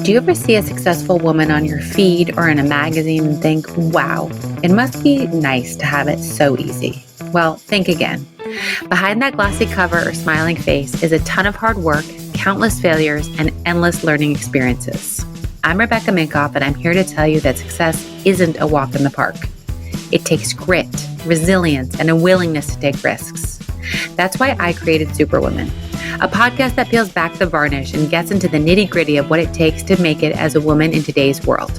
Do you ever see a successful woman on your feed or in a magazine and think, wow, it must be nice to have it so easy? Well, think again. Behind that glossy cover or smiling face is a ton of hard work, countless failures, and endless learning experiences. I'm Rebecca Minkoff, and I'm here to tell you that success isn't a walk in the park. It takes grit, resilience, and a willingness to take risks. That's why I created Superwomen, a podcast that peels back the varnish and gets into the nitty-gritty of what it takes to make it as a woman in today's world.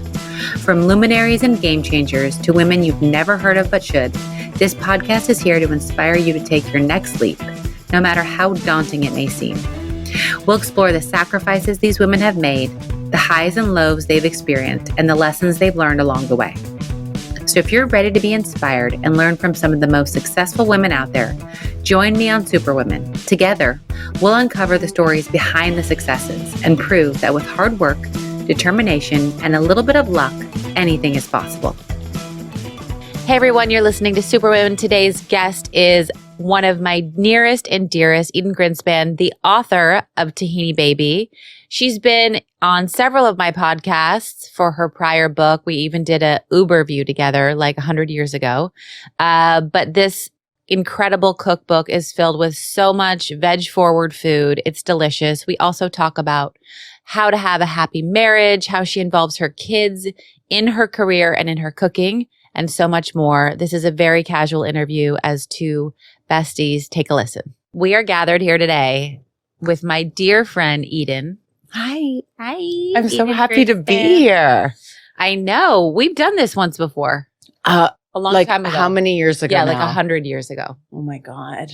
From luminaries and game changers to women you've never heard of but should, this podcast is here to inspire you to take your next leap, no matter how daunting it may seem. We'll explore the sacrifices these women have made, the highs and lows they've experienced, and the lessons they've learned along the way. So if you're ready to be inspired and learn from some of the most successful women out there, join me on Superwomen. Together, we'll uncover the stories behind the successes and prove that with hard work, determination, and a little bit of luck, anything is possible. Hey everyone, you're listening to Superwomen. Today's guest is one of my nearest and dearest, Eden Grinshpan, the author of Tahini Baby. She's been on several of my podcasts for her prior book. We even did a Uber view together like 100 years ago. But this incredible cookbook is filled with so much veg-forward food. It's delicious. We also talk about how to have a happy marriage, how she involves her kids in her career and in her cooking, and so much more. This is a very casual interview as two besties. Take a listen. We are gathered here today with my dear friend, Eden. Hi. Hi. I'm so Eden happy to be Grinshpan. here. I know. We've done this once before. A long time ago. How many years ago? Yeah, now? like 100 years ago. Oh my God.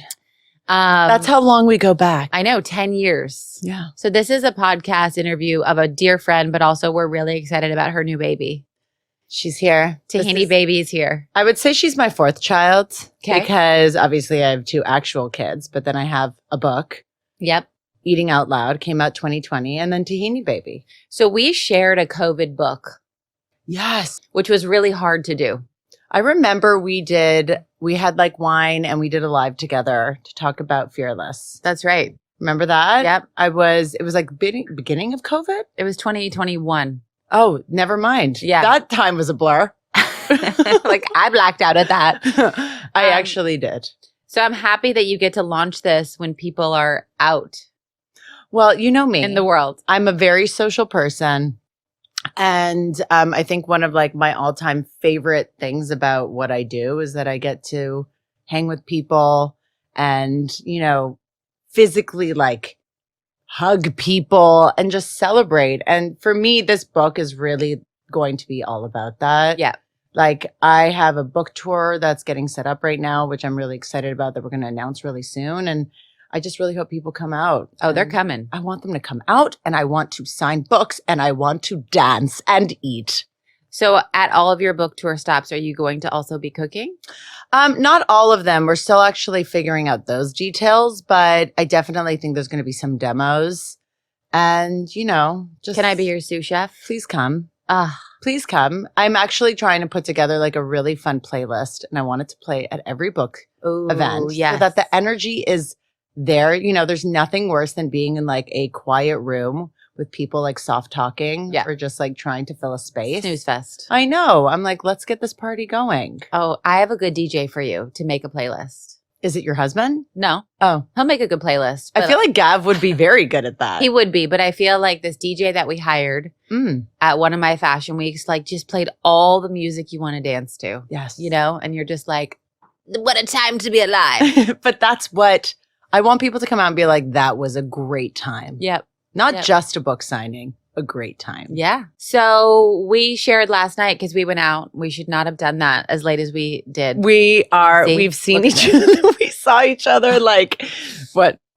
That's how long we go back. I know, 10 years. Yeah. So this is a podcast interview of a dear friend, but also we're really excited about her new baby. She's here. Tahini Baby is here. I would say she's my fourth child. Okay. Because obviously I have two actual kids, but then I have a book, Yep. Eating Out Loud, came out 2020, and then Tahini Baby. So we shared a COVID book, Yes. which was really hard to do. I remember we had like wine and we did a live together to talk about Fearless. That's right. Remember that? Yep. It was like beginning of COVID? It was 2021. Oh, never mind. Yeah. That time was a blur. Like I blacked out at that. I actually did. So I'm happy that you get to launch this when people are out Well, you know me. in the world. I'm a very social person. And I think one of like my all-time favorite things about what I do is that I get to hang with people and, physically like hug people and just celebrate. And for me, this book is really going to be all about that. Yeah. Like I have a book tour that's getting set up right now, which I'm really excited about that we're going to announce really soon. And I just really hope people come out. Oh, they're And coming. I want them to come out and I want to sign books and I want to dance and eat. So at all of your book tour stops, are you going to also be cooking? Not all of them. We're still actually figuring out those details, but I definitely think there's going to be some demos. And, just Can I be your sous chef? please come. Ah, Please come. I'm actually trying to put together like a really fun playlist and I want it to play at every book event yes. so that the energy is there. There's nothing worse than being in like a quiet room with people like soft talking or just like trying to fill a space. Snooze fest. I know. I'm like, let's get this party going. Oh, I have a good DJ for you to make a playlist. Is it your husband? No, Oh, he'll make a good playlist. I but feel like Gav would be very good at that. he would be, but I feel like this DJ that we hired at one of my fashion weeks, like just played all the music you want to dance to, Yes. and you're just like, what a time to be alive. But that's what I want people to come out and be like, that was a great time. Yep. Not Yep. just a book signing, a great time. Yeah. So we shared last night because we went out. We should not have done that as late as we did. We've seen Look each at other. We saw each other like,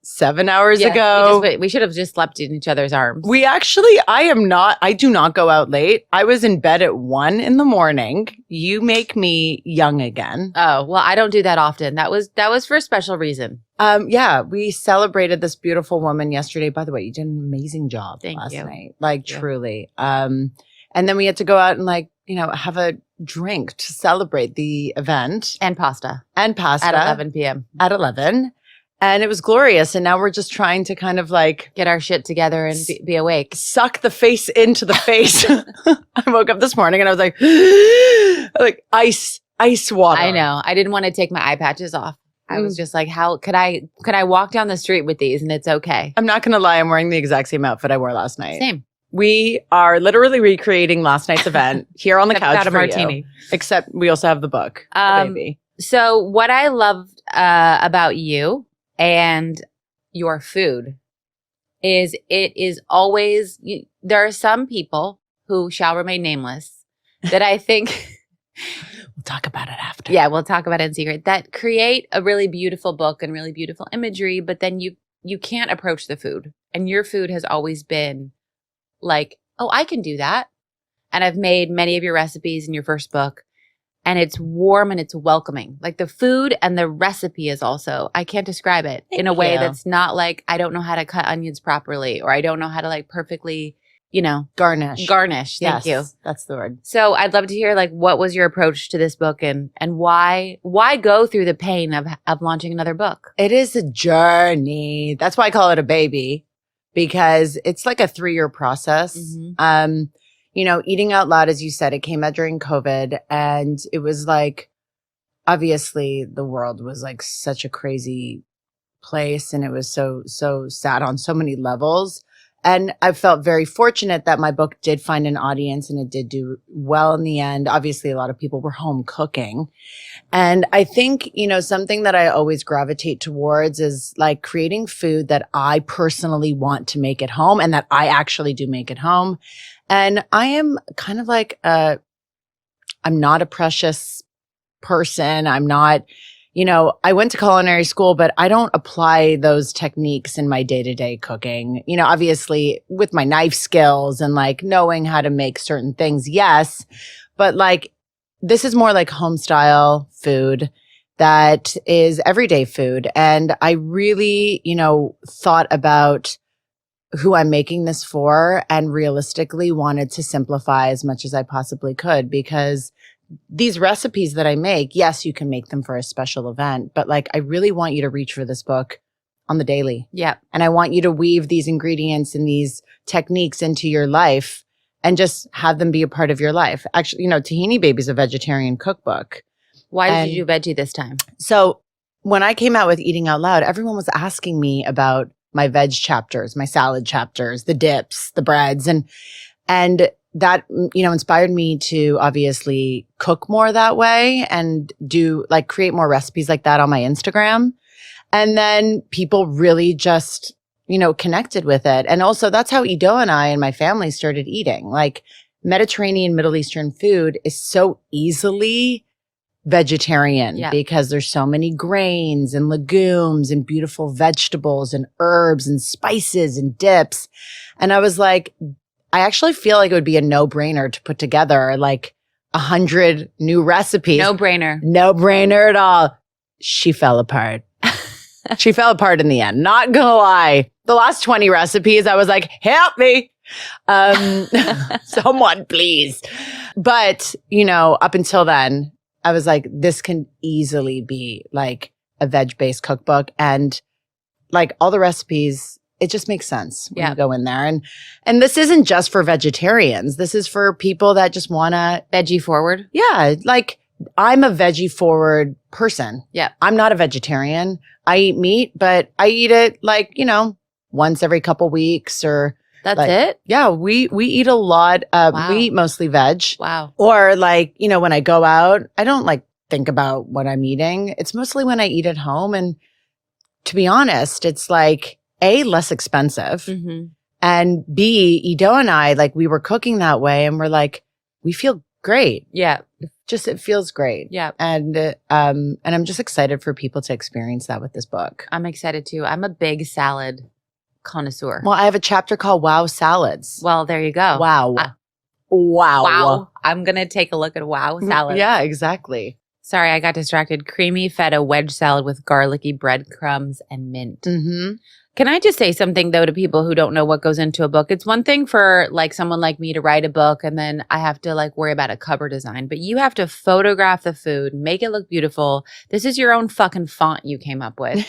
7 hours Yeah, ago? we should have just slept in each other's arms. I do not go out late. I was in bed at 1 a.m. You make me young again. Oh, well, I don't do that often. That was for a special reason. Yeah, we celebrated this beautiful woman yesterday. By the way, you did an amazing job Thank last you. night. Like you. truly. And then we had to go out and like, have a drink to celebrate the event And pasta and pasta at 11 p.m. at 11. And it was glorious. And now we're just trying to kind of like Get our shit together and be awake. suck the face into the face. I woke up this morning and I was like ice water. I know. I didn't want to take my eye patches off. I was just like, how could I walk down the street with these and it's okay? I'm not going to lie. I'm wearing the exact same outfit I wore last night. Same. We are literally recreating last night's event here on the couch Got a for martini. you. Except we also have the book, the baby. So what I loved about you and your food is it is always, there are some people who shall remain nameless that I think... We'll talk about it after. Yeah, we'll talk about it in secret. That create a really beautiful book and really beautiful imagery, but then you can't approach the food. And your food has always been like, oh, I can do that. And I've made many of your recipes in your first book. And it's warm and it's welcoming. Like the food and the recipe is also, I can't describe it in a way you. that's not like, I don't know how to cut onions properly, or I don't know how to like perfectly, Garnish. Thank you. That's the word. So I'd love to hear like, what was your approach to this book and why go through the pain of launching another book? It is a journey. That's why I call it a baby, because it's like a 3-year process. Mm-hmm. Eating out loud, as you said, it came out during COVID, and it was like, obviously the world was like such a crazy place, and it was so sad on so many levels. And I felt very fortunate that my book did find an audience and it did do well in the end. Obviously, a lot of people were home cooking. And I think, something that I always gravitate towards is like creating food that I personally want to make at home and that I actually do make at home. And I am kind of like I'm not a precious person. I'm not, I went to culinary school, but I don't apply those techniques in my day-to-day cooking. Obviously with my knife skills and like knowing how to make certain things, yes. But like, this is more like home style food that is everyday food. And I really, thought about who I'm making this for and realistically wanted to simplify as much as I possibly could, because these recipes that I make, yes, you can make them for a special event, but like, I really want you to reach for this book on the daily. Yeah. And I want you to weave these ingredients and these techniques into your life and just have them be a part of your life. Actually, Tahini Baby is a vegetarian cookbook. Why did you do veggie this time? So when I came out with Eating Out Loud, everyone was asking me about my veg chapters, my salad chapters, the dips, the breads, and that, inspired me to obviously cook more that way and create more recipes like that on my Instagram. And then people really just, connected with it. And also that's how Ido and I and my family started eating. Like Mediterranean, Middle Eastern food is so easily vegetarian because there's so many grains and legumes and beautiful vegetables and herbs and spices and dips. And I was like, I actually feel like it would be a no-brainer to put together like 100 new recipes. No brainer. No brainer at all. She fell apart. She fell apart in the end. Not gonna lie. The last 20 recipes, I was like, help me. Someone please. But, up until then, I was like, this can easily be like a veg-based cookbook. And like all the recipes, it just makes sense when you go in there. And this isn't just for vegetarians. This is for people that just want to veggie-forward. Yeah. Like I'm a veggie-forward person. Yeah. I'm not a vegetarian. I eat meat, but I eat it like, once every couple weeks or. That's like, it? Yeah. We eat a lot. Wow. We eat mostly veg. Wow. Or like, when I go out, I don't like think about what I'm eating. It's mostly when I eat at home. And to be honest, it's like, A, less expensive. Mm-hmm. And B, Ido and I, like we were cooking that way and we're like, we feel great. Yeah. It feels great. Yeah. And I'm just excited for people to experience that with this book. I'm excited too. I'm a big salad connoisseur. Well, I have a chapter called Wow Salads. Well, there you go. Wow. Wow. I'm going to take a look at Wow Salads. Yeah, exactly. Sorry, I got distracted. Creamy feta wedge salad with garlicky breadcrumbs and mint. Mm-hmm. Can I just say something, though, to people who don't know what goes into a book? It's one thing for like someone like me to write a book and then I have to like worry about a cover design, but you have to photograph the food, make it look beautiful. This is your own fucking font you came up with.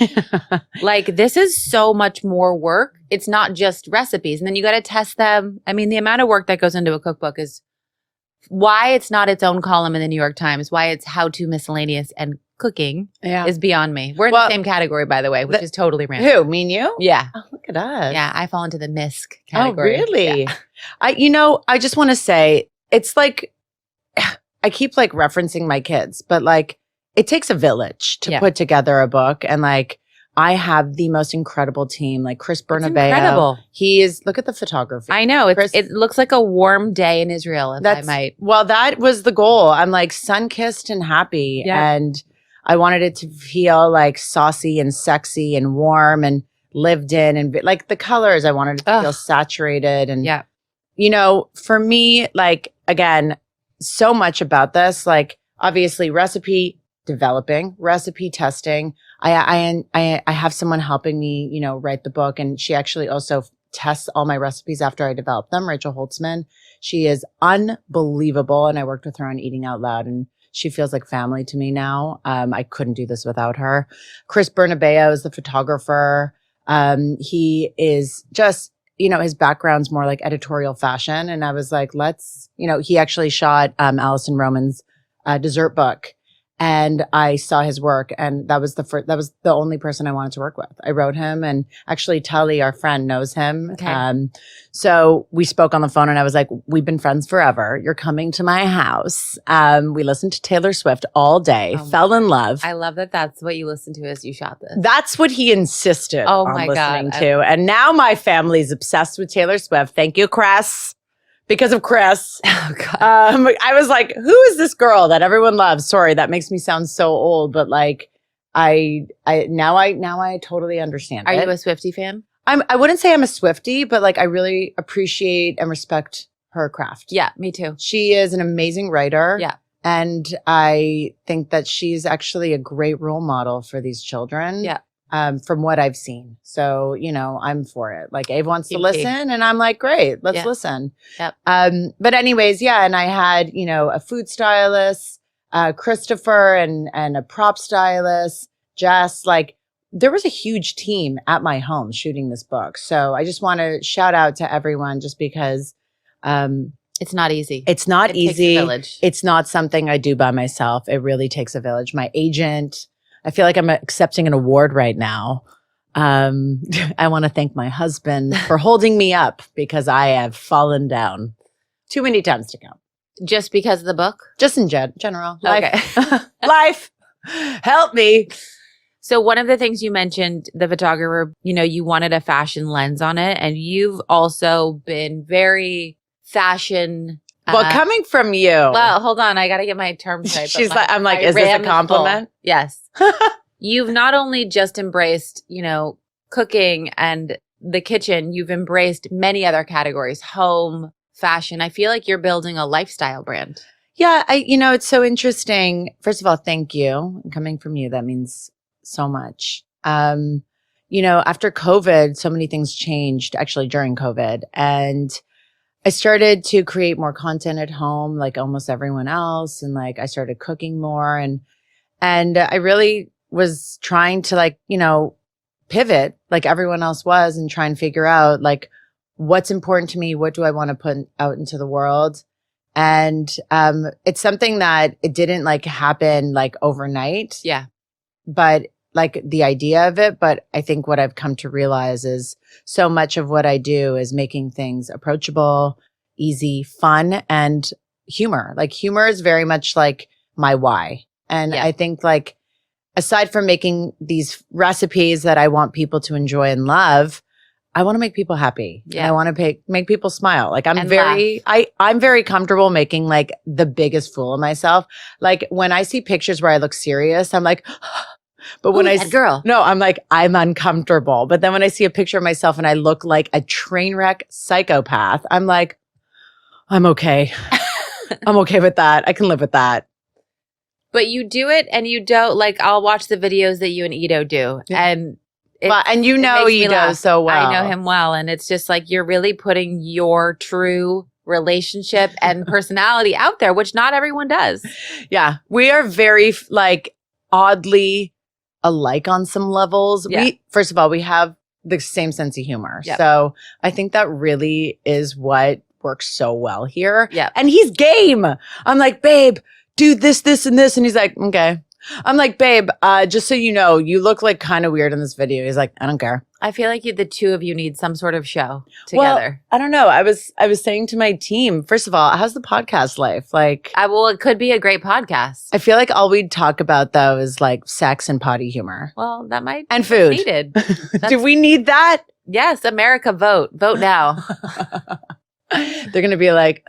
Like, this is so much more work. It's not just recipes. And then you got to test them. I mean, the amount of work that goes into a cookbook is why it's not its own column in the New York Times, why it's how-to miscellaneous and cooking is beyond me. We're in the same category, by the way, which is totally random. Who, me and you? Yeah. Oh, look at us. Yeah, I fall into the misc category. Oh, really? Yeah. I just want to say, it's like, I keep like referencing my kids, but like, it takes a village to put together a book. And like, I have the most incredible team, like Chris Bernabeu. Incredible. He is, look at the photography. I know. It looks like a warm day in Israel, if I might. Well, that was the goal. I'm like sun-kissed and happy. Yeah. And I wanted it to feel like saucy and sexy and warm and lived in, and like the colors, I wanted it to feel saturated. And, you know, for me, like, again, so much about this, like obviously recipe developing, recipe testing. I have someone helping me, you know, write the book, and she actually also tests all my recipes after I develop them. Rachel Holtzman. She is unbelievable. And I worked with her on Eating Out Loud, and she feels like family to me now. I couldn't do this without her. Chris Bernabeu is the photographer. He is just, you know, his background's more like editorial fashion. And I was like, he actually shot Alison Roman's dessert book. And I saw his work, and that was the only person I wanted to work with. I wrote him, and actually Tully, our friend, knows him. Okay. So we spoke on the phone, and I was like, we've been friends forever. You're coming to my house. We listened to Taylor Swift all day, fell in love. I love that that's what you listened to as you shot this. That's what he insisted on listening to. And now my family's obsessed with Taylor Swift. Thank you, Chris. Because of Chris. Oh, God. I was like, who is this girl that everyone loves? Sorry, that makes me sound so old, but like, I totally understand. Are you a Swiftie fan? I wouldn't say I'm a Swiftie, but like, I really appreciate and respect her craft. Yeah, me too. She is an amazing writer. Yeah. And I think that she's actually a great role model for these children. Yeah. From what I've seen. So, you know, I'm for it. Like, Ave wants to listen, and I'm like, great, let's listen. Yep. But anyways, and I had, you know, a food stylist, Christopher, and a prop stylist, Jess. Like, there was a huge team at my home shooting this book. So I just want to shout out to everyone, just because it's not easy. It's not easy. Takes a village. It's not something I do by myself. It really takes a village. My agent, I feel like I'm accepting an award right now. I want to thank my husband for holding me up, because I have fallen down too many times to count. Just because of the book? Just in general. Okay. Life. Help me. So one of the things you mentioned, the photographer, you know, you wanted a fashion lens on it, and you've also been very fashion. Well, coming from you. Well, hold on. I got to get my terms right. She's like, I'm like, is this a compliment? Yes. You've not only just embraced, you know, cooking and the kitchen, you've embraced many other categories, home, fashion. I feel like you're building a lifestyle brand. Yeah. It's so interesting. First of all, thank you. Coming from you, that means so much. After COVID, so many things changed actually during COVID, and I started to create more content at home, like almost everyone else. And like, I started cooking more, and I really was trying to like, you know, pivot like everyone else was, and try and figure out like, what's important to me? What do I want to put out into the world? And, it's something that it didn't like happen like overnight. Yeah. But like the idea of it. But I think what I've come to realize is so much of what I do is making things approachable, easy, fun, and humor. Like, humor is very much like my why. And I think like, aside from making these recipes that I want people to enjoy and love, I want to make people happy. Yeah. And I want to make people smile. Like, I'm very comfortable making like the biggest fool of myself. Like, when I see pictures where I look serious, I'm like, but when I'm like, I'm uncomfortable. But then when I see a picture of myself and I look like a train wreck psychopath, I'm like, I'm okay. I'm okay with that. I can live with that. But you do it and you don't, like, I'll watch the videos that you and Ito do. Yeah. And and you know Ito so well. I know him well. And it's just like you're really putting your true relationship and personality out there, which not everyone does. Yeah. We are very like oddly alike on some levels. Yeah. First of all, we have the same sense of humor. Yep. So I think that really is what works so well here. Yeah. And he's game. I'm like, babe, do this, this, and this. And he's like, okay. I'm like, babe, just so you know, you look like kind of weird in this video. He's like, I don't care. I feel like the two of you need some sort of show Well, together. I don't know. I was saying to my team, first of all, how's the podcast life? Like, Well, it could be a great podcast. I feel like all we'd talk about though is like sex and potty humor. Well, that might And be food. needed. Do we need that? Yes, America, vote now. They're gonna be like,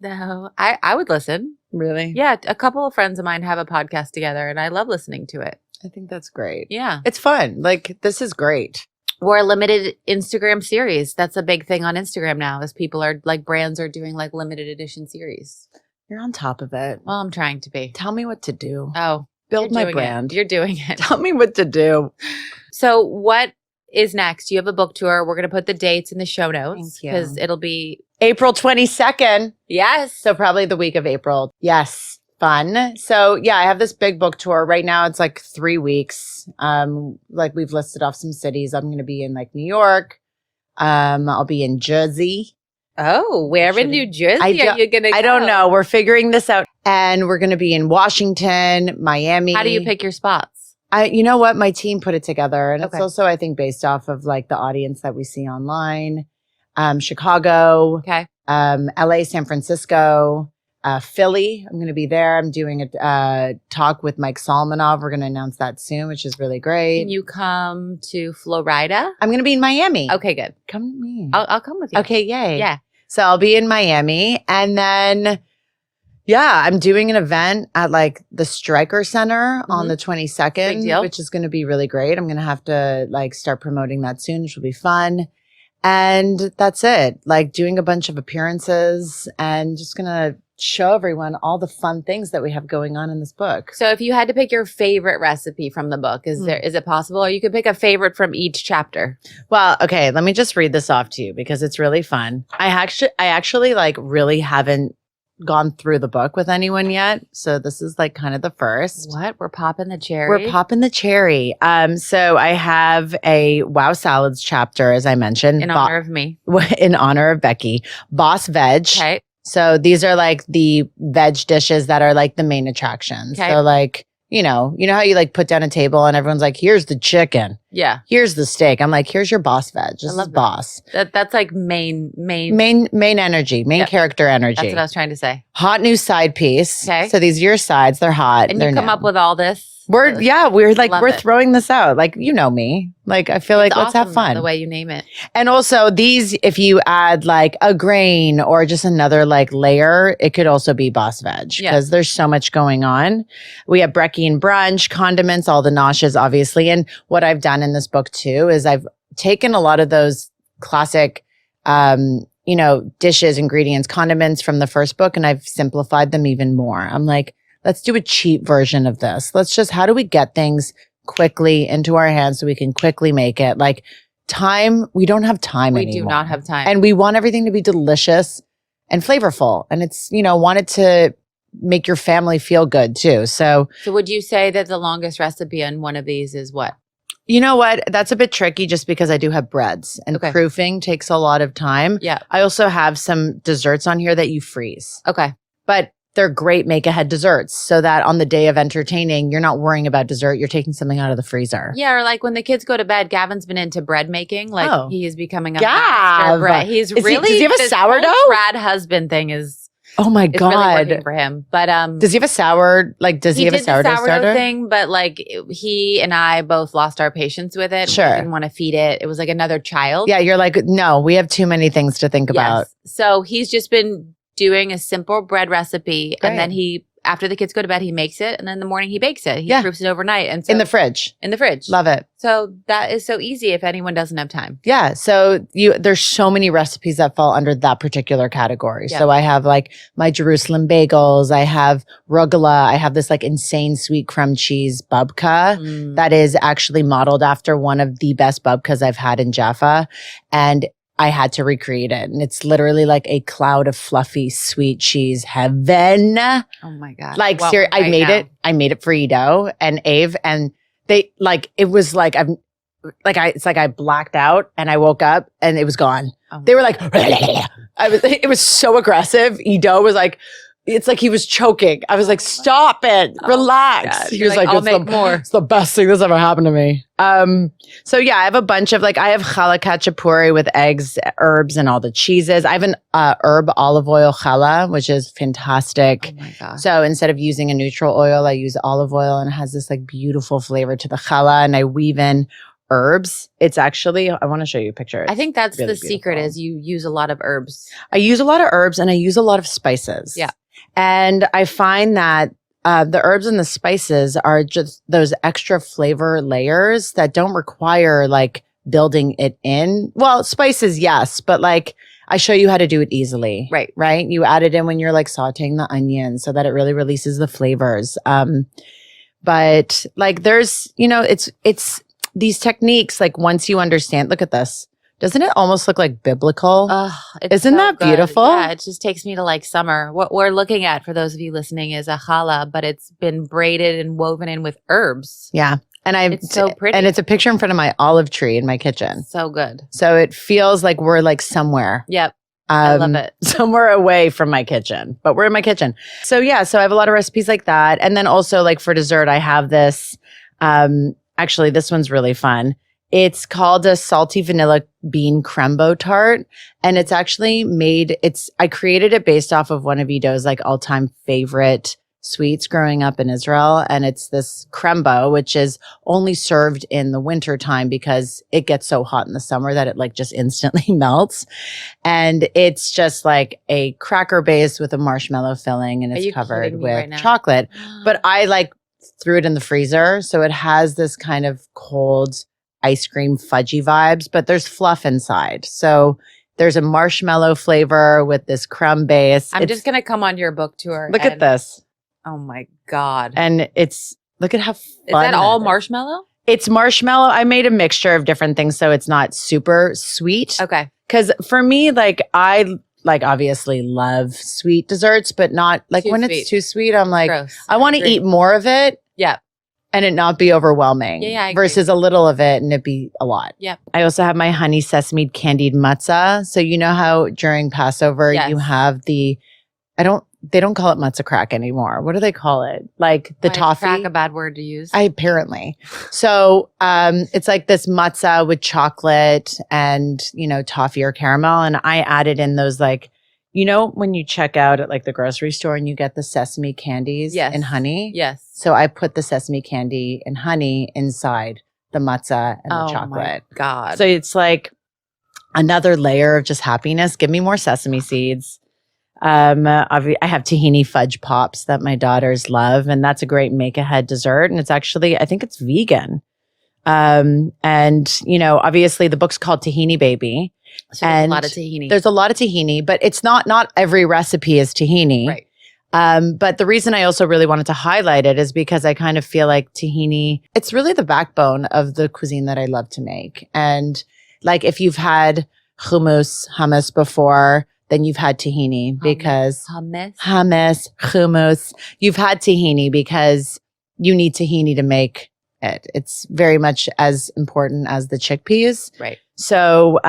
No, I would listen. really? Yeah, a couple of friends of mine have a podcast together, and I love listening to it. I think that's great. Yeah, It's fun. Like, this is great. or a limited Instagram series. That's a big thing on Instagram now. Is people are like brands are doing like limited edition series. You're on top of it. Well, I'm trying to be. Tell me what to do. Oh, Build you're my doing brand. You're doing it. Tell me what to do. So what is next? You have a book tour. We're going to put the dates in the show notes Thank you. because it'll be April 22nd. yes. So probably the week of April. Yes. Fun. So yeah, I have this big book tour. Right now it's like 3 weeks. Like we've listed off some cities. I'm going to be in like New York. I'll be in Jersey. Oh, where in New Jersey are you going to go? I don't know. We're figuring this out. And we're going to be in Washington, Miami. How do you pick your spots? You know what? My team put it together. And Okay. it's also, I think, based off of like the audience that we see online. Chicago, Okay. LA, San Francisco, Philly. I'm going to be there. I'm doing a talk with Mike Solmanov. We're going to announce that soon, which is really great. Can you come to Florida? I'm going to be in Miami. Okay, good. Come to me. I'll come with you. Okay, yay. Yeah. So I'll be in Miami. And then, yeah, I'm doing an event at like the Stryker Center on the 22nd, Big deal. which is going to be really great. I'm going to have to like start promoting that soon, which will be fun. And that's it. Like doing a bunch of appearances and just going to show everyone all the fun things that we have going on in this book. So if you had to pick your favorite recipe from the book, is it possible? Or you could pick a favorite from each chapter. Well, okay, let me just read this off to you because it's really fun. I actually like really haven't gone through the book with anyone yet. So this is like kind of the first. What? We're popping the cherry? We're popping the cherry. So I have a Wow Salads chapter, as I mentioned. In honor of me. In honor of Becky. Boss Veg. Okay. So these are like the veg dishes that are like the main attractions. Okay. So like, you know how you like put down a table and everyone's like, here's the chicken. Yeah. Here's the steak. I'm like, here's your boss veg. This love is that. boss. That's like main. Main energy, main Yep. character energy. That's what I was trying to say. Hot new side piece. Okay. So these are your sides. They're hot. And They're you come new. up with all this. We're Love it. throwing this out. Like, you know me. Like, I feel like It's let's have awesome, fun. The way you name it. And also these, if you add like a grain or just another like layer, it could also be boss veg Yeah. because there's so much going on. We have brekkie and brunch, condiments, all the noshes, obviously. And what I've done in this book too is I've taken a lot of those classic, dishes, ingredients, condiments from the first book, and I've simplified them even more. I'm like, let's do a cheap version of this. How do we get things quickly into our hands so we can quickly make it? Like time, we don't have time We anymore. do not have time. And we want everything to be delicious and flavorful. And it's, want it to make your family feel good too. So would you say that the longest recipe on one of these is what? you know what? That's a bit tricky just because I do have breads and Okay. proofing takes a lot of time. Yeah. I also have some desserts on here that you freeze, Okay. but they're great make ahead desserts so that on the day of entertaining, you're not worrying about dessert. You're taking something out of the freezer. Yeah, or like when the kids go to bed, Gavin's been into bread making. Like Oh. he is becoming a Gav! master bread. He's Is he- really does he have a this sourdough? whole trad husband thing is Oh my it's really God. working for him. But Does he have a does he have a did sourdough the starter? thing, but like he and I both lost our patience with it. Sure. We didn't want to feed it. It was like another child. Yeah, you're like, no, we have too many things to think about. Yes. So he's just been doing a simple bread recipe, Great. and then he after the kids go to bed, he makes it. And then in the morning he bakes it. He proofs it overnight. And so, in the fridge. In the fridge. Love it. So that is so easy if anyone doesn't have time. Yeah. So there's so many recipes that fall under that particular category. Yeah. So I have like my Jerusalem bagels. I have rugula. I have this like insane sweet crumb cheese babka that is actually modeled after one of the best babkas I've had in Jaffa. And I had to recreate it. And it's literally like a cloud of fluffy sweet cheese heaven. Oh my God. Like, Well, seriously, right I made it for Ido and Ave, and they like, it was like, it's like I blacked out and I woke up and it was gone. Oh. They were like, it was so aggressive. Ido was like, it's like he was choking. I was like, stop it, relax. He was like, I'll make more. It's the best thing that's ever happened to me. So yeah, I have a bunch of like, I have challah khachapuri with eggs, herbs, and all the cheeses. I have an herb olive oil challah, which is fantastic. Oh my God. So instead of using a neutral oil, I use olive oil, and it has this like beautiful flavor to the challah, and I weave in herbs. It's actually, I want to show you a picture. I think that's really the secret beautiful. is you use a lot of herbs. I use a lot of herbs and I use a lot of spices. Yeah. And I find that the herbs and the spices are just those extra flavor layers that don't require like building it in. Well, spices, yes, but like I show you how to do it easily. Right. Right. You add it in when you're like sauteing the onions so that it really releases the flavors. But like there's, it's these techniques, like once you understand, look at this. Doesn't it almost look like biblical? Isn't that good. beautiful? Yeah, it just takes me to like summer. What we're looking at, for those of you listening, is a challah, but it's been braided and woven in with herbs. Yeah. And it's so pretty. And it's a picture in front of my olive tree in my kitchen. So good. So it feels like we're like somewhere. Yep. I love it. Somewhere away from my kitchen, but we're in my kitchen. So yeah, so I have a lot of recipes like that. And then also like for dessert, I have this, actually this one's really fun. It's called a salty vanilla bean crembo tart. And it's actually I created it based off of one of Ido's like all-time favorite sweets growing up in Israel. And it's this crembo, which is only served in the winter time because it gets so hot in the summer that it like just instantly melts. And it's just like a cracker base with a marshmallow filling, and it's covered with chocolate. But I like threw it in the freezer. So it has this kind of cold ice cream fudgy vibes, but there's fluff inside. So there's a marshmallow flavor with this crumb base. I'm just going to come on your book tour. Look at this. Oh my God. And look at how fun. Is that all marshmallow? It's marshmallow. I made a mixture of different things so it's not super sweet. Okay. Because for me, like I like obviously love sweet desserts, but not like Too when sweet. it's too sweet, I'm like, Gross. I want to eat more of it. Yeah. And it not be overwhelming. Yeah, I agree. Versus a little of it and it be a lot. Yep. I also have my honey sesame candied matzah. So you know how during Passover you have they don't call it matzah crack anymore. What do they call it? Like the toffee. Crack a bad word to use. Apparently. So it's like this matzah with chocolate and, toffee or caramel. And I added in those like, when you check out at like the grocery store and you get the sesame candies and honey? Yes. So I put the sesame candy and honey inside the matzah and the chocolate. Oh my God. So it's like another layer of just happiness. Give me more sesame seeds. I have tahini fudge pops that my daughters love, and that's a great make-ahead dessert. And it's actually, I think it's vegan. And obviously the book's called Tahini Baby. So there's a lot of tahini. There's a lot of tahini, but it's not every recipe is tahini. Right. But the reason I also really wanted to highlight it is because I kind of feel like tahini, it's really the backbone of the cuisine that I love to make. And like if you've had hummus before, then you've had tahini because hummus, you've had tahini because you need tahini to make it. It's very much as important as the chickpeas. Right. So,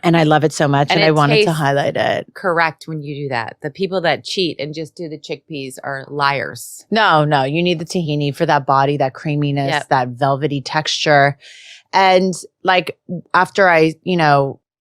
and I love it so much, and I wanted to highlight it. Correct when you do that. The people that cheat and just do the chickpeas are liars. No, you need the tahini for that body, that creaminess, that velvety texture. And like after I,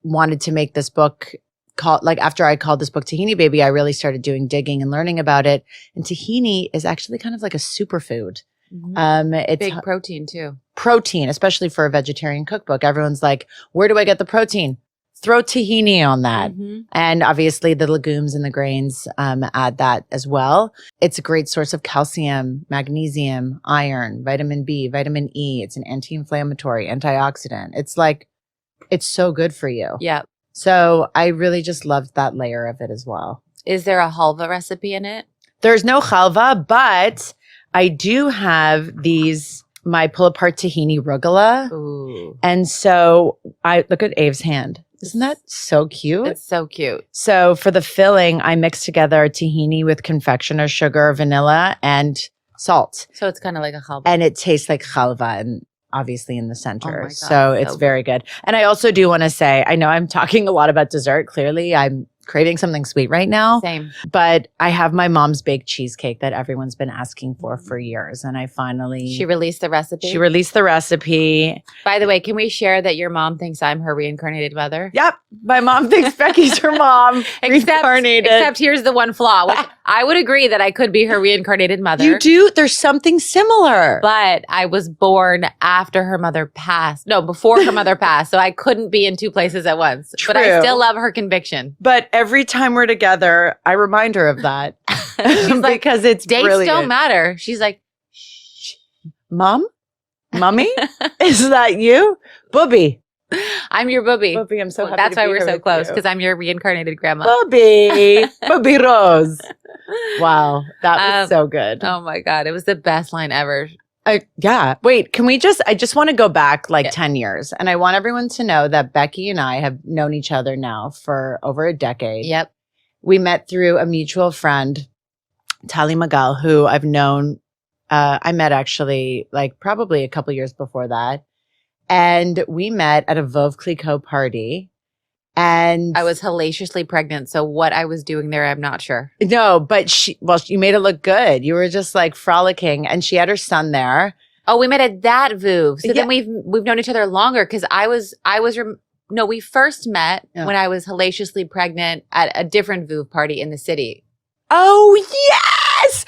wanted to make this book after I called this book Tahini Baby, I really started doing digging and learning about it. And tahini is actually kind of like a superfood. Mm-hmm. It's big protein too. Protein, especially for a vegetarian cookbook. Everyone's like, where do I get the protein? throw tahini on that. Mhm. And obviously the legumes and the grains add that as well. It's a great source of calcium, magnesium, iron, vitamin B, vitamin E. It's an anti-inflammatory, antioxidant. It's so good for you. Yep. So I really just loved that layer of it as well. Is there a halva recipe in it? There's no halva, but I do have my pull apart tahini rugula. Ooh. And so I look at Ave's hand. Isn't that so cute? It's so cute. So for the filling, I mix together tahini with confectioner's sugar, vanilla, and salt. So it's kind of like a halva. And it tastes like halva and obviously in the center. Oh my God, so it's so very good. And I also do want to say, I know I'm talking a lot about dessert. Clearly, I'm craving something sweet right now. Same. But I have my mom's baked cheesecake that everyone's been asking for years. And I finally... She released the recipe? She released the recipe. By the way, can we share that your mom thinks I'm her reincarnated mother? Yep. My mom thinks Becky's her mom. Reincarnated. Except here's the one flaw, which I would agree that I could be her reincarnated mother. You do? There's something similar. But I was born after her mother passed. No, before her mother passed. So I couldn't be in two places at once. True. But I still love her conviction. But every time we're together, I remind her of that. Like, because it's dates brilliant. don't matter. She's like, shh. Mom? Mommy? Is that you? Booby. I'm your booby. Booby, I'm so happy That's to why be we're here so with close, you. because I'm your reincarnated grandma. Booby. Booby Rose. Wow. That was so good. Oh my God. It was the best line ever. Yeah. Wait, I just want to go back like Yeah. 10 years. And I want everyone to know that Becky and I have known each other now for over a decade. Yep. We met through a mutual friend, Tali Magal, who I've known. I met actually like probably a couple years before that. And we met at a Veuve Clicquot party. And I was hellaciously pregnant. So what I was doing there, I'm not sure. no, but you made it look good. You were just like frolicking, and she had her son there. Oh, we met at that Veuve. So Yeah. then we've known each other longer because we first met when I was hellaciously pregnant at a different Veuve party in the city. Oh, yes.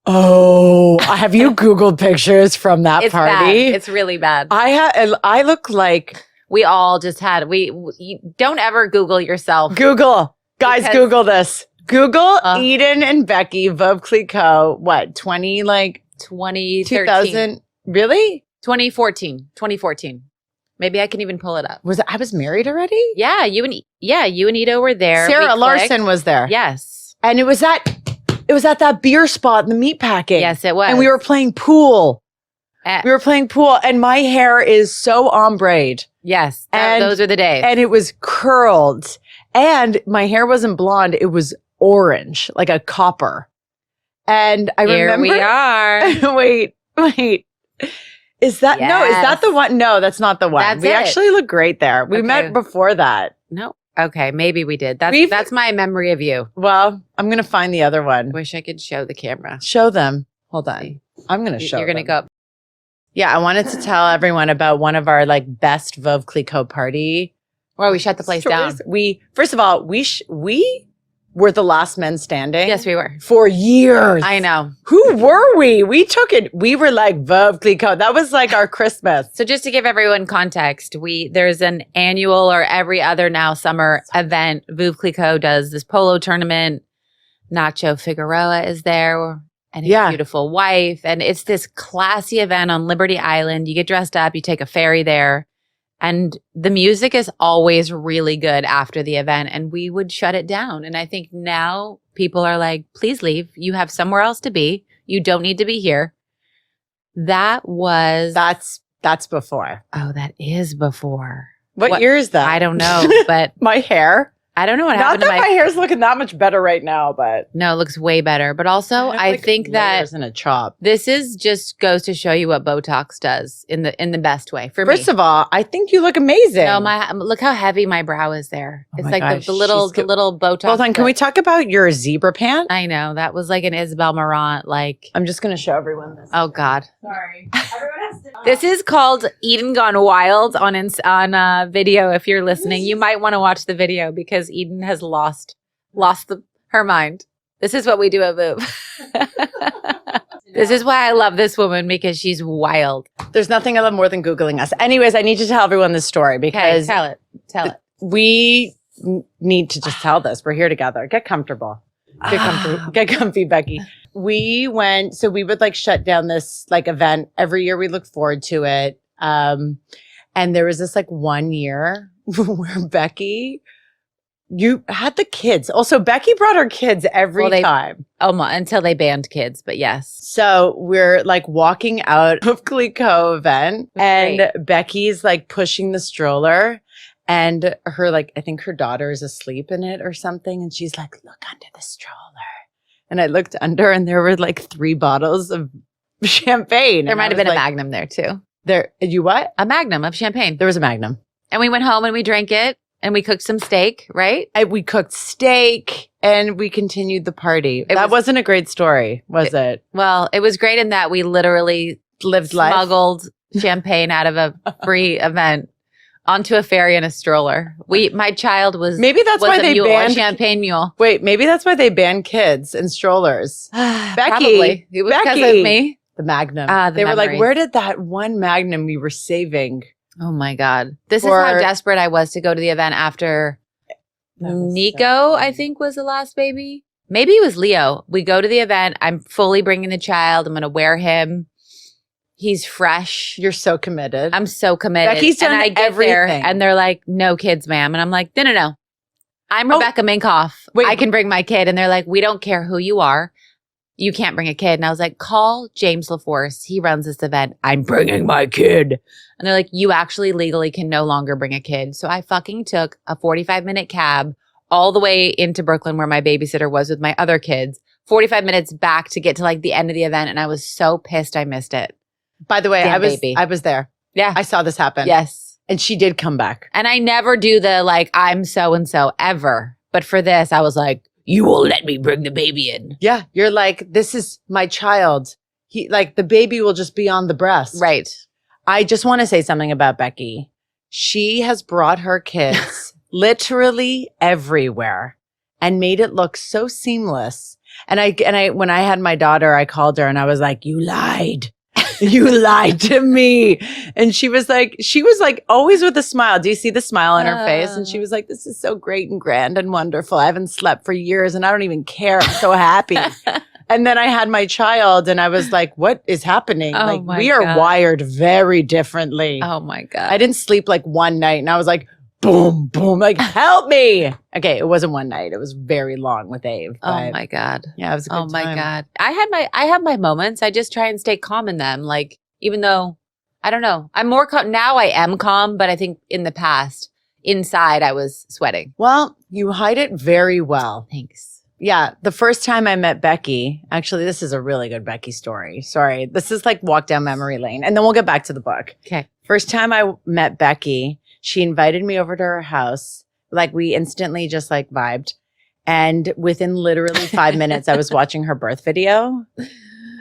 Oh, have you Googled pictures from that It's party? bad. It's really bad. I look like We all just had, you don't ever Google yourself. Google. Guys, Because- Google this. Google Eden and Becky Veuve Clicquot. What, 2013? 2000? Really? 2014. Maybe I can even pull it up. I was married already? Yeah, you and Ito were there. Sarah We clicked. Larson was there. Yes. And it was at that beer spot in the meatpacking. Yes, it was. And we were playing pool. Uh, We were playing pool, and my hair is so ombre'd. Yes. And- Those are the days. And it was curled. And my hair wasn't blonde. It was orange, like a copper. And I Here remember. we are. Wait. Is that no? Is that the one? No, that's not the one. That's we it. actually look great there. We Okay. met before that. No. Okay, maybe we did. We've- That's my memory of you. Well, I'm gonna find the other one. Wish I could show the camera. Show them. Hold on. I'm gonna show. You're going to them. go up. Yeah, I wanted to tell everyone about one of our like best Veuve Clicquot party. Or we shut the place down. stories. We first of all we were the last men standing. Yes, we were. For years. I know. Who were we? We took it. We were like Veuve Clicquot. That was like our Christmas. So just to give everyone context, there's an annual or every other now summer event. Veuve Clicquot does this polo tournament. Nacho Figueroa is there and his Yeah. beautiful wife. And it's this classy event on Liberty Island. You get dressed up, you take a ferry there. And the music is always really good after the event. And we would shut it down. And I think now people are like, please leave. You have somewhere else to be. You don't need to be here. That's before. Oh, that is before. What year is that? I don't know, but My hair. I don't know what Not happened that to my hair's looking that much better right now, but No, it looks way better. But also, I think that in a chop. this is just goes to show you what Botox does in the best way for First me. of all, I think you look amazing. No, look how heavy my brow is there. Oh It's my like gosh, the little Botox. Hold on, can we talk about your zebra pant? I know that was like an Isabel Marant. Like, I'm just going to show everyone this. oh God, Sorry. Everyone has to this is called Eden Gone Wild on video. If you're listening, you might want to watch the video because Eden has lost her mind. This is what we do at Veuve. This is why I love this woman, because she's wild. There's nothing I love more than Googling us. Anyways, I need to tell everyone this story Okay, because tell it. we need to just tell this. We're here together. Get comfortable. Get comfortable. Get comfy, Becky. We went, so we would like shut down this like event every year. We look forward to it. And there was this like 1 year where Becky, you had the kids. Also, Becky brought her kids every time. Until they banned kids, but yes. So we're like walking out of Clico event and Becky's like pushing the stroller and her like, I think her daughter is asleep in it or something. And she's like, look under the stroller. And I looked under and there were like 3 bottles of champagne. There might have been a Magnum there too. You what? A Magnum of champagne. There was a Magnum. And we went home and we drank it and we cooked some steak, right? We cooked steak and we continued the party. That wasn't a great story, was it? Well, it was great in that we literally smuggled champagne out of a free event onto a ferry in a stroller. My child was why they banned a champagne mule. Wait, maybe that's why they banned kids in strollers. Becky, probably. It was because of me. The Magnum. They were like, where did that one Magnum we were saving? Oh my God. This is how desperate I was to go to the event after Nico, I think, was the last baby. Maybe it was Leo. We go to the event. I'm fully bringing the child. I'm going to wear him. He's fresh. You're so committed. I'm so committed. Becky's done and I get everything. there and they're like, no kids, ma'am. And I'm like, no. I'm Rebecca Minkoff. Wait. I can bring my kid. And they're like, we don't care who you are. You can't bring a kid. And I was like, call James LaForce. He runs this event. I'm bringing my kid. And they're like, you actually legally can no longer bring a kid. So I fucking took a 45-minute cab all the way into Brooklyn where my babysitter was with my other kids, 45 minutes back to get to like the end of the event. And I was so pissed I missed it. By the way, I was there. Yeah. I saw this happen. Yes. And she did come back. And I never do the like, I'm so-and-so ever. But for this, I was like, you will let me bring the baby in. Yeah. You're like, this is my child. The baby will just be on the breast. Right. I just want to say something about Becky. She has brought her kids literally everywhere and made it look so seamless. And I, when I had my daughter, I called her and I was like, you lied. You lied to me. And she was like, always with a smile. Do you see the smile on her face? And she was like, this is so great and grand and wonderful. I haven't slept for years and I don't even care. I'm so happy. And then I had my child and I was like, what is happening? Oh like we are wired very differently. Oh my God. I didn't sleep like one night and I was like, boom, boom, like help me. Okay. It wasn't one night. It was very long with Ave. Oh my God. Yeah, it was a good time. Oh my God. I have my moments. I just try and stay calm in them. Like, even though, I don't know, I'm more calm. Now I am calm, but I think in the past, inside I was sweating. Well, you hide it very well. Thanks. Yeah. The first time I met Becky, actually, this is a really good Becky story. Sorry. This is like walk down memory lane and then we'll get back to the book. Okay. First time I met Becky, she invited me over to her house. Like we instantly just like vibed. And within literally 5 minutes, I was watching her birth video.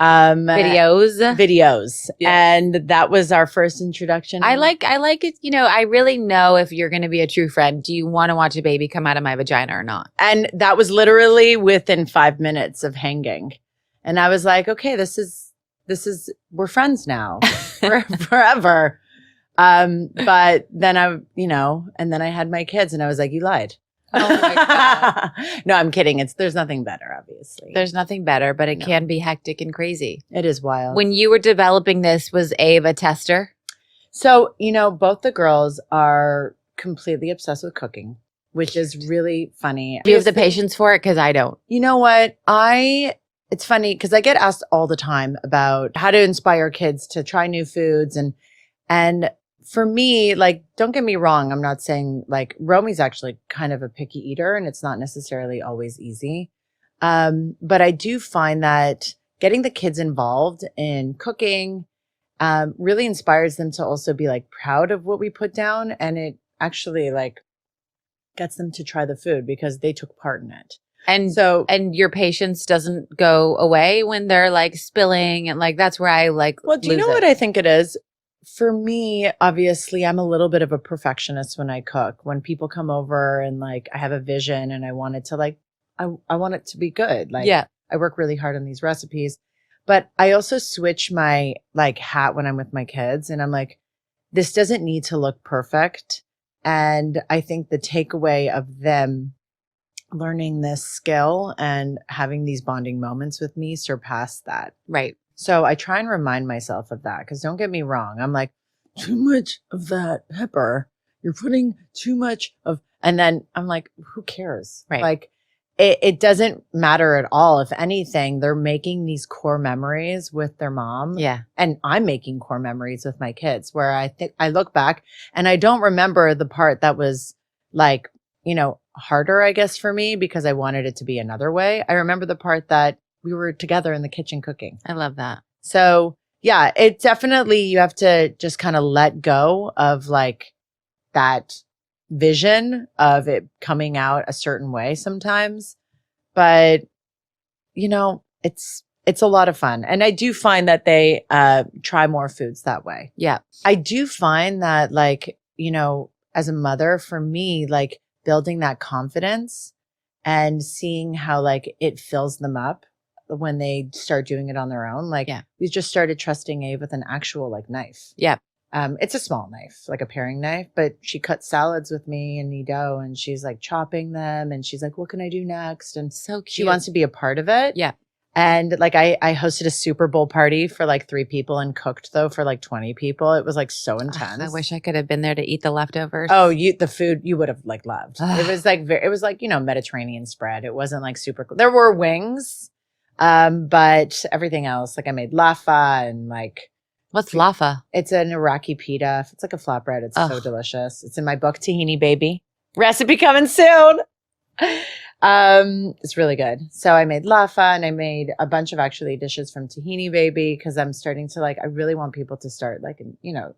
Videos. Yes. And that was our first introduction. I like it. You know, I really know if you're going to be a true friend, do you want to watch a baby come out of my vagina or not? And that was literally within 5 minutes of hanging. And I was like, okay, we're friends now forever. But then and then I had my kids and I was like, you lied. Oh my God. No, I'm kidding. There's nothing better, obviously. There's nothing better, but it can be hectic and crazy. It is wild. When you were developing this, was Ave a tester? So, both the girls are completely obsessed with cooking, which is really funny. Do you have the patience for it? Because I don't. You know what? It's funny because I get asked all the time about how to inspire kids to try new foods and for me, like, don't get me wrong. I'm not saying like Romy's actually kind of a picky eater and it's not necessarily always easy. But I do find that getting the kids involved in cooking really inspires them to also be like proud of what we put down. And it actually like gets them to try the food because they took part in it. And your patience doesn't go away when they're like spilling and like, that's where I like, well, do you know what I think it is? For me, obviously, I'm a little bit of a perfectionist when I cook. When people come over and like I have a vision and I want it to like, I want it to be good. Like, yeah, I work really hard on these recipes, but I also switch my like hat when I'm with my kids and I'm like, this doesn't need to look perfect. And I think the takeaway of them learning this skill and having these bonding moments with me surpassed that. Right. So I try and remind myself of that, because don't get me wrong. I'm like, too much of that pepper. You're putting too much of, and then I'm like, who cares? Right. Like it doesn't matter at all. If anything, they're making these core memories with their mom. Yeah. And I'm making core memories with my kids, where I think I look back and I don't remember the part that was like, harder, I guess, for me, because I wanted it to be another way. I remember the part that we were together in the kitchen cooking. I love that. So yeah, it definitely, you have to just kind of let go of like that vision of it coming out a certain way sometimes. But, it's a lot of fun. And I do find that they try more foods that way. Yeah. I do find that like, as a mother, for me, like building that confidence and seeing how like it fills them up when they start doing it on their own. Like we just started trusting Ave with an actual like knife. Yeah. It's a small knife, like a paring knife, but she cuts salads with me and Nido, and she's like chopping them, and she's like, what can I do next? And so cute. She wants to be a part of it. Yeah. And like I hosted a Super Bowl party for like 3 people and cooked though for like 20 people. It was like so intense. I wish I could have been there to eat the leftovers. Oh, the food you would have like loved. It was like it was like, Mediterranean spread. It wasn't like super there were wings. But everything else, like I made lafa and like what's lafa? It's an Iraqi pita. It's like a flatbread. It's so delicious. It's in my book, Tahini Baby. Recipe coming soon. It's really good. So I made lafa, and I made a bunch of actually dishes from Tahini Baby, because I'm starting to like, I really want people to start like,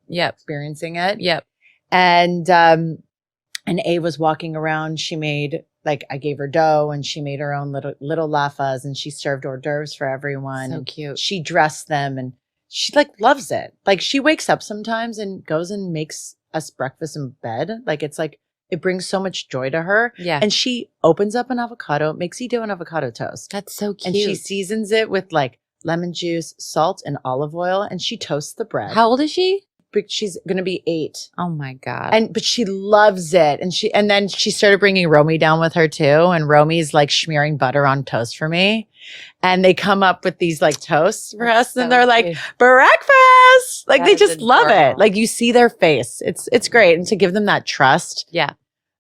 experiencing it. Yep. And A was walking around. She made like, I gave her dough, and she made her own little lafas, and she served hors d'oeuvres for everyone. So and cute. She dressed them, and she like loves it. Like she wakes up sometimes and goes and makes us breakfast in bed. Like it's like, it brings so much joy to her. Yeah. And she opens up an avocado, makes Eden an avocado toast. That's so cute. And she seasons it with like lemon juice, salt, and olive oil, and she toasts the bread. How old is she? She's going to be 8. Oh my God. But she loves it. And then she started bringing Romy down with her too. And Romy's like smearing butter on toast for me. And they come up with these like toasts for us. And they're like, breakfast. Like they just love it. Like you see their face. It's great. And to give them that trust. Yeah.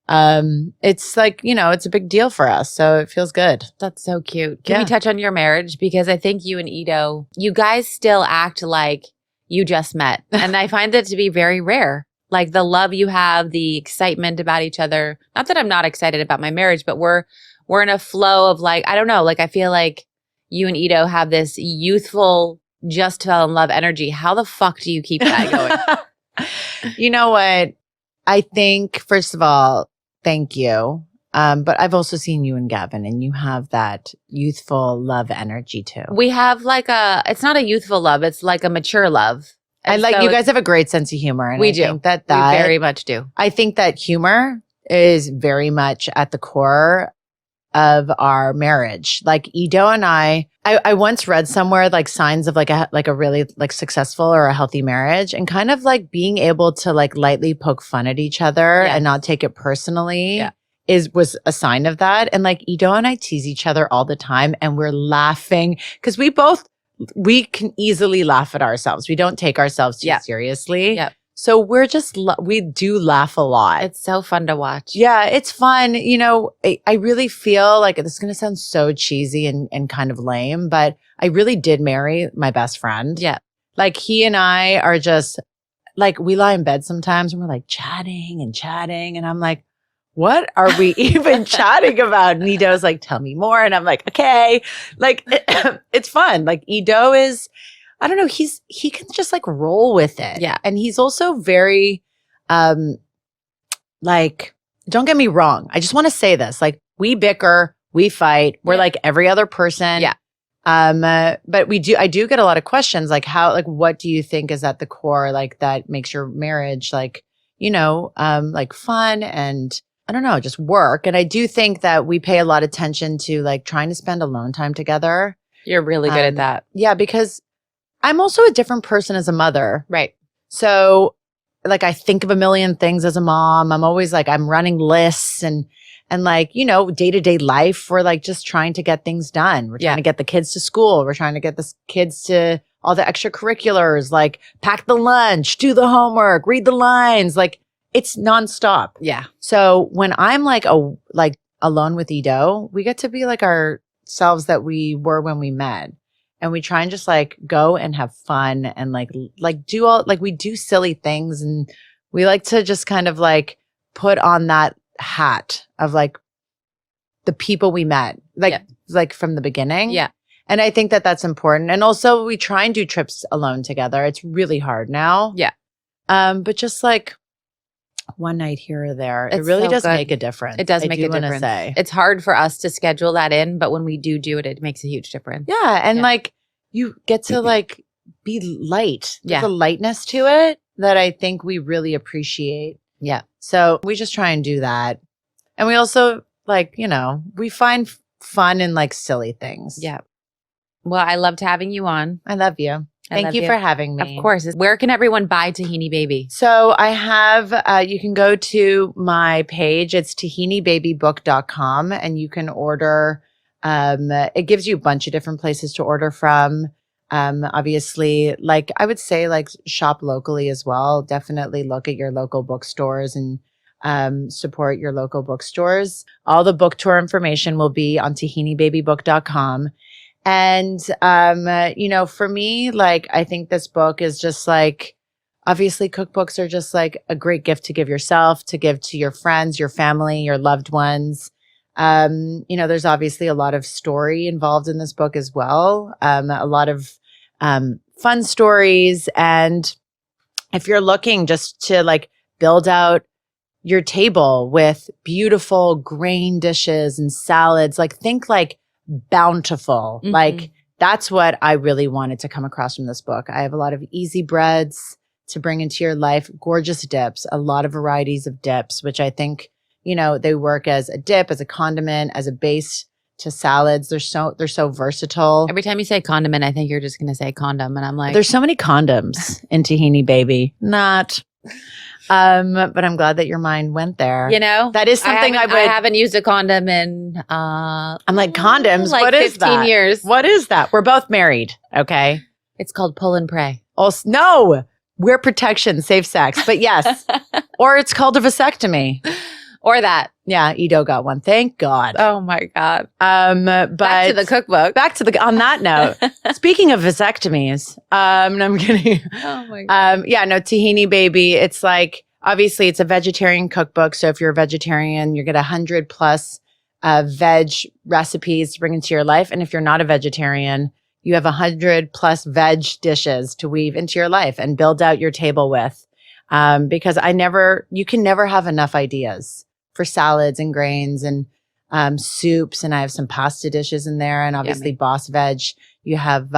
It's like, it's a big deal for us. So it feels good. That's so cute. Can we touch on your marriage? Because I think you and Ido, you guys still act like you just met. And I find that to be very rare. Like the love you have, the excitement about each other. Not that I'm not excited about my marriage, but we're in a flow of like, I don't know, like I feel like you and Ido have this youthful, just fell in love energy. How the fuck do you keep that going? You know what? I think, first of all, thank you. But I've also seen you and Gavin, and you have that youthful love energy too. We have like it's not a youthful love. It's like a mature love. And like you guys have a great sense of humor. And we I do. Think that we very much do. I think that humor is very much at the core of our marriage. Like Ido and I once read somewhere like signs of like a really like successful or a healthy marriage, and kind of like being able to like lightly poke fun at each other and not take it personally. Yeah. Was a sign of that. And like Ido and I tease each other all the time, and we're laughing because we can easily laugh at ourselves. We don't take ourselves too seriously. Yep. So we're just, we do laugh a lot. It's so fun to watch. Yeah, it's fun. I really feel like this is going to sound so cheesy and kind of lame, but I really did marry my best friend. Yeah. Like he and I are just like, we lie in bed sometimes and we're like chatting. And I'm like, what are we even chatting about? And Ido's like, tell me more. And I'm like, okay. Like, it's fun. Like Ido is, I don't know, he can just like roll with it. Yeah. And he's also very, like, don't get me wrong. I just want to say this. Like, we bicker, we fight. We're like every other person. Yeah. But I do get a lot of questions. Like what do you think is at the core? Like that makes your marriage like, like fun and I don't know, just work. And I do think that we pay a lot of attention to like trying to spend alone time together. You're really good at that. Yeah, because I'm also a different person as a mother. Right. So like I think of a million things as a mom. I'm always like, I'm running lists and like, you know, day-to-day life, we're like just trying to get things done. We're trying to get the kids to school. We're trying to get the kids to all the extracurriculars, like pack the lunch, do the homework, read the lines. Like it's nonstop. Yeah. So when I'm like alone with Edo, we get to be like ourselves that we were when we met. And we try and just like go and have fun and like do all, like we do silly things. And we like to just kind of like put on that hat of like the people we met, like from the beginning. Yeah. And I think that that's important. And also we try and do trips alone together. It's really hard now. Yeah. But just like one night here or there, it really does make a difference. It does make a difference. Say. It's hard for us to schedule that in, but when we do it, it makes a huge difference. Yeah. And like you get to like be light. Yeah. There's a lightness to it that I think we really appreciate. Yeah. So we just try and do that. And we also like, you know, we find fun in like silly things. Yeah. Well, I loved having you on. I love you. Thank you for having me. Of course. Where can everyone buy Tahini Baby? So I have, you can go to my page. It's tahinibabybook.com and you can order, it gives you a bunch of different places to order from. Obviously, like I would say like shop locally as well. Definitely look at your local bookstores and support your local bookstores. All the book tour information will be on tahinibabybook.com. And, you know, for me, like, I think this book is just like, obviously cookbooks are just like a great gift to give yourself, to give to your friends, your family, your loved ones. You know, there's obviously a lot of story involved in this book as well. A lot of, fun stories. And if you're looking just to like build out your table with beautiful grain dishes and salads, like think like bountiful. Mm-hmm. Like that's what I really wanted to come across from this book. I have a lot of easy breads to bring into your life, gorgeous dips, a lot of varieties of dips, which I think, you know, they work as a dip, as a condiment, as a base to salads. They're so versatile. Every time you say condiment, I think you're just going to say condom. And I'm like, there's so many condoms in Tahini Baby. Not. But I'm glad that your mind went there. you know, That is something I haven't used a condom in, I'm like, condoms? like What is 15 that? years. What is that? We're both married. Okay. It's called pull and pray. Also, no, we're protection, safe sex. But yes. Or it's called a vasectomy. Or that. Yeah, Edo got one. Thank God. Oh my God. But Back to the cookbook. on that note, speaking of vasectomies, no, I'm kidding. Oh my God. Yeah, no, Tahini Baby. It's like, obviously it's a vegetarian cookbook. So if you're a vegetarian, you get 100 plus veg recipes to bring into your life. And if you're not a vegetarian, you have 100 plus veg dishes to weave into your life and build out your table with. Because you can never have enough ideas for salads and grains and soups. And I have some pasta dishes in there. And obviously Boss Veg, you have,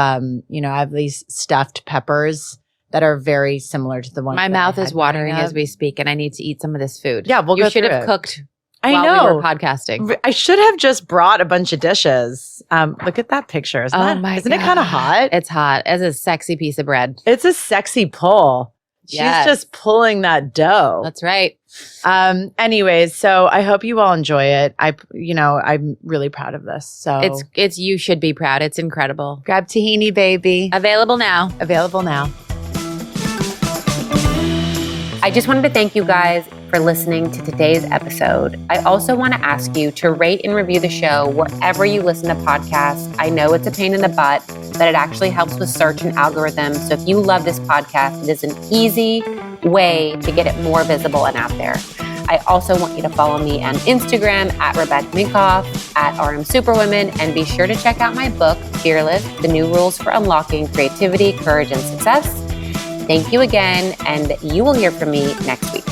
you know, I have these stuffed peppers that are very similar to the one. My mouth is watering as we speak, and I need to eat some of this food. Yeah, you should have cooked while we were podcasting. I should have just brought a bunch of dishes. Look at that picture. Isn't it kind of hot? It's hot. It's a sexy piece of bread. It's a sexy pull. Yes. She's just pulling that dough. That's right. Anyways, so I hope you all enjoy it. I'm really proud of this. So it's you should be proud. It's incredible. Grab Tahini Baby. Available now. I just wanted to thank you guys for listening to today's episode. I also want to ask you to rate and review the show wherever you listen to podcasts. I know it's a pain in the butt, but it actually helps with search and algorithms. So if you love this podcast, it is an easy way to get it more visible and out there. I also want you to follow me on Instagram at Rebecca Minkoff, at RMSuperwomen, and be sure to check out my book, Fearless, The New Rules for Unlocking Creativity, Courage, and Success. Thank you again, and you will hear from me next week.